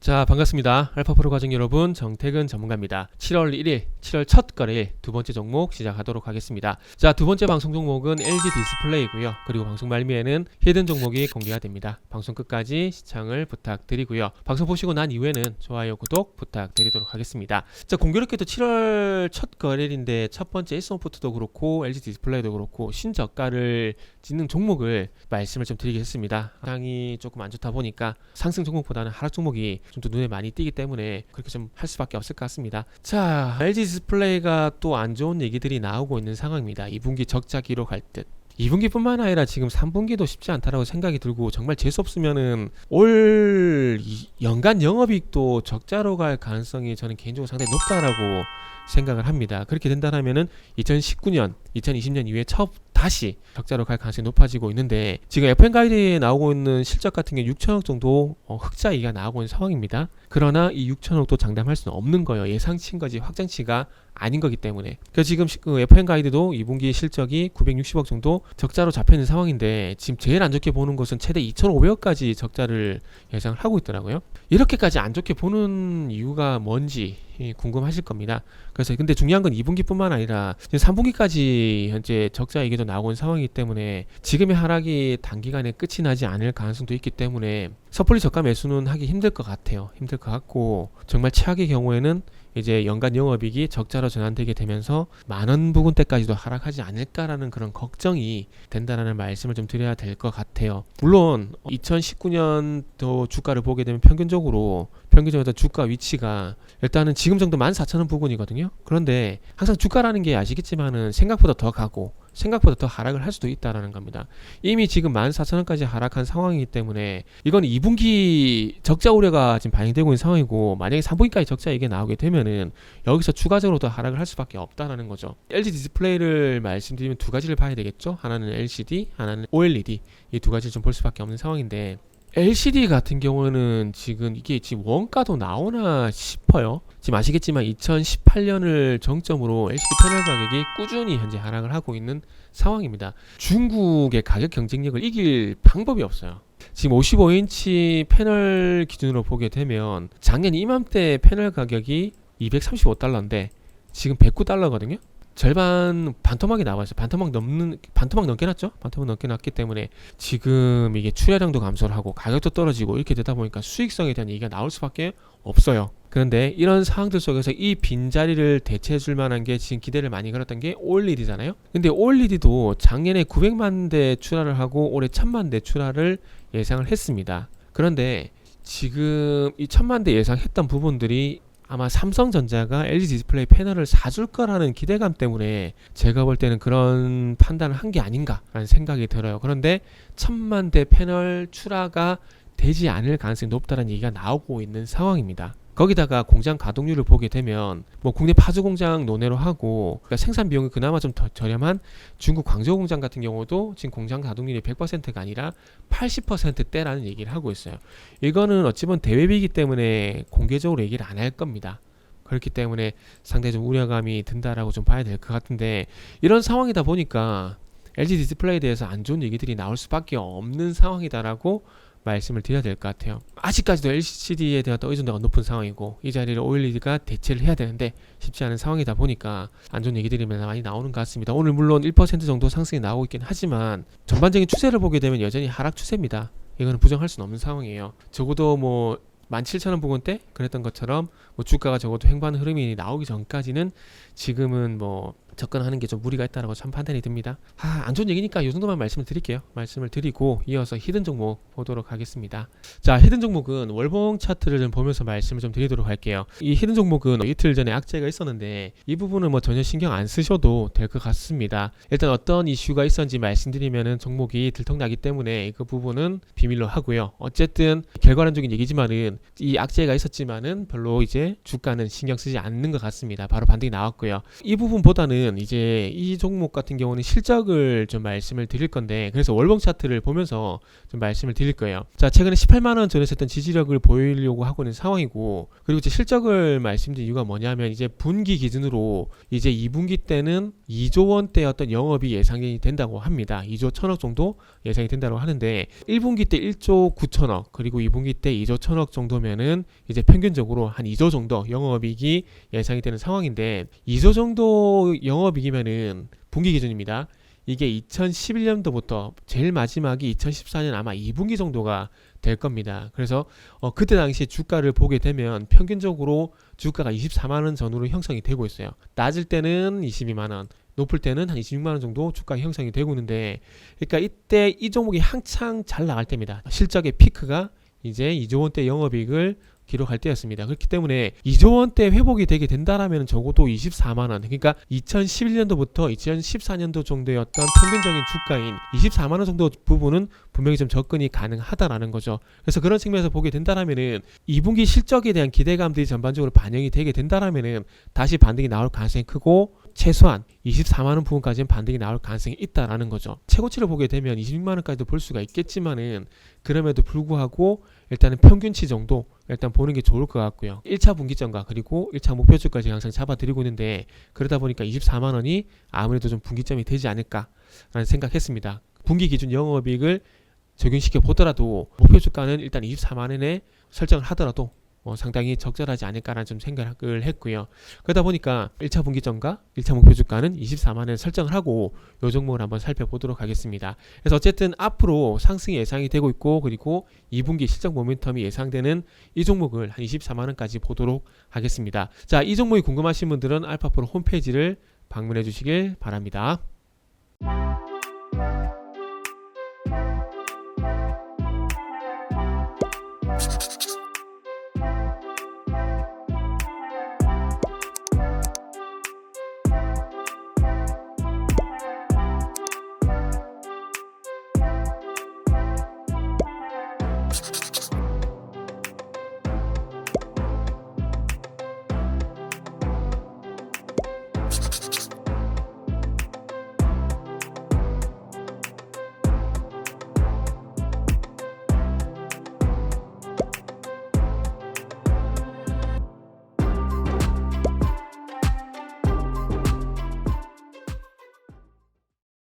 자, 반갑습니다. 알파프로 과정 여러분, 정태근 전문가입니다. 7월 1일, 7월 첫 거래일 두 번째 종목 시작하도록 하겠습니다. 자, 두 번째 방송 종목은 LG 디스플레이고요. 그리고 방송 말미에는 히든 종목이 공개가 됩니다. 방송 끝까지 시청을 부탁드리고요. 방송 보시고 난 이후에는 좋아요, 구독 부탁드리도록 하겠습니다. 자, 공교롭게도 7월 첫 거래일인데 첫 번째 에스원포트도 그렇고 LG 디스플레이도 그렇고 신저가를 짓는 종목을 말씀을 좀 드리겠습니다. 상황이 조금 안 좋다 보니까 상승 종목보다는 하락 종목이 좀 더 눈에 많이 띄기 때문에 그렇게 좀 할 수밖에 없을 것 같습니다. 자, LG 디스플레이가 또 안 좋은 얘기들이 나오고 있는 상황입니다. 2분기 적자 기록할 듯. 2분기뿐만 아니라 지금 3분기도 쉽지 않다라고 생각이 들고, 정말 재수 없으면은 올 연간 영업이익도 적자로 갈 가능성이 저는 개인적으로 상당히 높다라고 생각을 합니다. 그렇게 된다면은 2019년, 2020년 이후에 다시 적자로 갈 가능성이 높아지고 있는데, 지금 FM 가이드에 나오고 있는 실적 같은 경우 6천억 정도 흑자이익이 나오고 있는 상황입니다. 그러나 이 6천억도 장담할 수는 없는 거예요. 예상치인 거지 확정치가 아닌 거기 때문에. 그래서 지금 FM 가이드도 2분기 실적이 960억 정도 적자로 잡혀 있는 상황인데, 지금 제일 안 좋게 보는 것은 최대 2,500억까지 적자를 예상을 하고 있더라고요. 이렇게까지 안 좋게 보는 이유가 뭔지 궁금하실 겁니다. 그래서 근데 중요한 건 2분기뿐만 아니라 지금 3분기까지 현재 적자 얘기도 나오고 있는 상황이기 때문에 지금의 하락이 단기간에 끝이 나지 않을 가능성도 있기 때문에 섣불리 저가 매수는 하기 힘들 것 같아요. 힘들 것 같고, 정말 최악의 경우에는 이제 연간 영업이익이 적자로 전환되게 되면서 만원 부근대까지도 하락하지 않을까라는 그런 걱정이 된다라는 말씀을 좀 드려야 될 것 같아요. 물론 2019년도 주가를 보게 되면 평균적으로 주가 위치가 일단은 지금 정도 14,000원 부근이거든요. 그런데 항상 주가라는 게 아시겠지만은 생각보다 더 가고 생각보다 더 하락을 할 수도 있다라는 겁니다. 이미 지금 14,000원까지 하락한 상황이기 때문에 이건 2분기 적자 우려가 지금 반영되고 있는 상황이고, 만약에 3분기까지 적자 이게 나오게 되면은 여기서 추가적으로 더 하락을 할 수밖에 없다라는 거죠. LG 디스플레이를 말씀드리면 두 가지를 봐야 되겠죠. 하나는 LCD, 하나는 OLED, 이 두 가지를 좀 볼 수밖에 없는 상황인데, LCD 같은 경우는 지금 이게 지금 원가도 나오나 싶어요. 지금 아시겠지만 2018년을 정점으로 LCD 패널 가격이 꾸준히 현재 하락을 하고 있는 상황입니다. 중국의 가격 경쟁력을 이길 방법이 없어요. 지금 55인치 패널 기준으로 보게 되면 작년 이맘때 패널 가격이 235달러인데 지금 109달러거든요. 절반 반토막이 나와있어요. 반토막 넘게 났죠? 반토막 넘게 났기 때문에 지금 이게 출하량도 감소를 하고 가격도 떨어지고 이렇게 되다 보니까 수익성에 대한 얘기가 나올 수밖에 없어요. 그런데 이런 상황들 속에서 이 빈자리를 대체해 줄 만한 게 지금 기대를 많이 걸었던 게 OLED잖아요. 근데 OLED도 작년에 900만 대 출하를 하고 올해 1000만 대 출하를 예상을 했습니다. 그런데 지금 이 1000만 대 예상했던 부분들이 아마 삼성전자가 LG 디스플레이 패널을 사줄 거라는 기대감 때문에 제가 볼 때는 그런 판단을 한 게 아닌가라는 생각이 들어요. 그런데 1000만 대 패널 출하가 되지 않을 가능성이 높다는 얘기가 나오고 있는 상황입니다. 거기다가 공장 가동률을 보게 되면 뭐 국내 파주 공장 논외로 하고, 그러니까 생산 비용이 그나마 좀 더 저렴한 중국 광저우 공장 같은 경우도 지금 공장 가동률이 100%가 아니라 80%대라는 얘기를 하고 있어요. 이거는 어찌 보면 대회비이기 때문에 공개적으로 얘기를 안 할 겁니다. 그렇기 때문에 상당히 좀 우려감이 든다라고 좀 봐야 될 것 같은데, 이런 상황이다 보니까 LG 디스플레이에 대해서 안 좋은 얘기들이 나올 수밖에 없는 상황이다라고 말씀을 드려야 될 것 같아요. 아직까지도 LCD에 대한 의존도가 높은 상황이고, 이 자리를 OLED가 대체를 해야 되는데 쉽지 않은 상황이다 보니까 안 좋은 얘기들이 많이 나오는 것 같습니다. 오늘 물론 1% 정도 상승이 나오고 있긴 하지만 전반적인 추세를 보게 되면 여전히 하락 추세입니다. 이거는 부정할 수는 없는 상황이에요. 적어도 뭐 17,000원 부근 때 그랬던 것처럼 뭐 주가가 적어도 횡보하는 흐름이 나오기 전까지는 지금은 뭐 접근하는 게 좀 무리가 있다라고 참 판단이 듭니다. 안 좋은 얘기니까 이 정도만 말씀을 드릴게요. 말씀을 드리고 이어서 히든 종목 보도록 하겠습니다. 자, 히든 종목은 월봉 차트를 좀 보면서 말씀을 좀 드리도록 할게요. 이 히든 종목은 이틀 전에 악재가 있었는데 이 부분은 뭐 전혀 신경 안 쓰셔도 될 것 같습니다. 일단 어떤 이슈가 있었는지 말씀드리면은 종목이 들통나기 때문에 그 부분은 비밀로 하고요. 어쨌든 결과론적인 얘기지만은 이 악재가 있었지만은 별로 이제 주가는 신경 쓰지 않는 것 같습니다. 바로 반등이 나왔고요. 이 부분보다는 저는 이제 이 종목 같은 경우는 실적을 좀 말씀을 드릴 건데, 그래서 월봉 차트를 보면서 좀 말씀을 드릴 거예요. 자, 최근에 18만원 전에서 했던 지지력을 보이려고 하고 있는 상황이고, 그리고 이제 실적을 말씀드린 이유가 뭐냐면, 이제 분기 기준으로 이제 2분기 때는 2조 원대 어떤 영업이 예상이 된다고 합니다. 2조 1000억 정도 예상이 된다고 하는데, 1분기 때 1조 9천억, 그리고 2분기 때 2조 1000억 정도면은 이제 평균적으로 한 2조 정도 영업이익이 예상이 되는 상황인데, 2조 정도 영업이익이면은 분기 기준입니다. 이게 2011년도부터 제일 마지막이 2014년 아마 2분기 정도가 될 겁니다. 그래서 그때 당시에 주가를 보게 되면 평균적으로 주가가 24만원 전후로 형성이 되고 있어요. 낮을 때는 22만원, 높을 때는 한 26만원 정도 주가 형성이 되고 있는데, 그러니까 이때 이 종목이 한창 잘 나갈 때입니다. 실적의 피크가 이제 2조 원대 영업이익을 기록할 때였습니다. 그렇기 때문에 2조 원대 회복이 되게 된다라면 적어도 24만원, 그러니까 2011년도부터 2014년도 정도의 어떤 평균적인 주가인 24만원 정도 부분은 분명히 좀 접근이 가능하다라는 거죠. 그래서 그런 측면에서 보게 된다라면은 2분기 실적에 대한 기대감들이 전반적으로 반영이 되게 된다라면은 다시 반등이 나올 가능성이 크고, 최소한 24만원 부분까지는 반등이 나올 가능성이 있다라는 거죠. 최고치를 보게 되면 26만원까지도 볼 수가 있겠지만은, 그럼에도 불구하고 일단은 평균치 정도 일단 보는 게 좋을 것 같고요. 1차 분기점과 그리고 1차 목표주까지 항상 잡아드리고 있는데, 그러다 보니까 24만원이 아무래도 좀 분기점이 되지 않을까라는 생각했습니다. 분기 기준 영업이익을 적용시켜 보더라도 목표주가는 일단 24만원에 설정을 하더라도 상당히 적절하지 않을까라는 좀 생각을 했고요. 그러다 보니까 1차 분기점과 1차 목표 주가는 24만원 설정을 하고 이 종목을 한번 살펴보도록 하겠습니다. 그래서 어쨌든 앞으로 상승이 예상이 되고 있고, 그리고 2분기 실적 모멘텀이 예상되는 이 종목을 한 24만원까지 보도록 하겠습니다. 자, 이 종목이 궁금하신 분들은 알파프로 홈페이지를 방문해 주시길 바랍니다.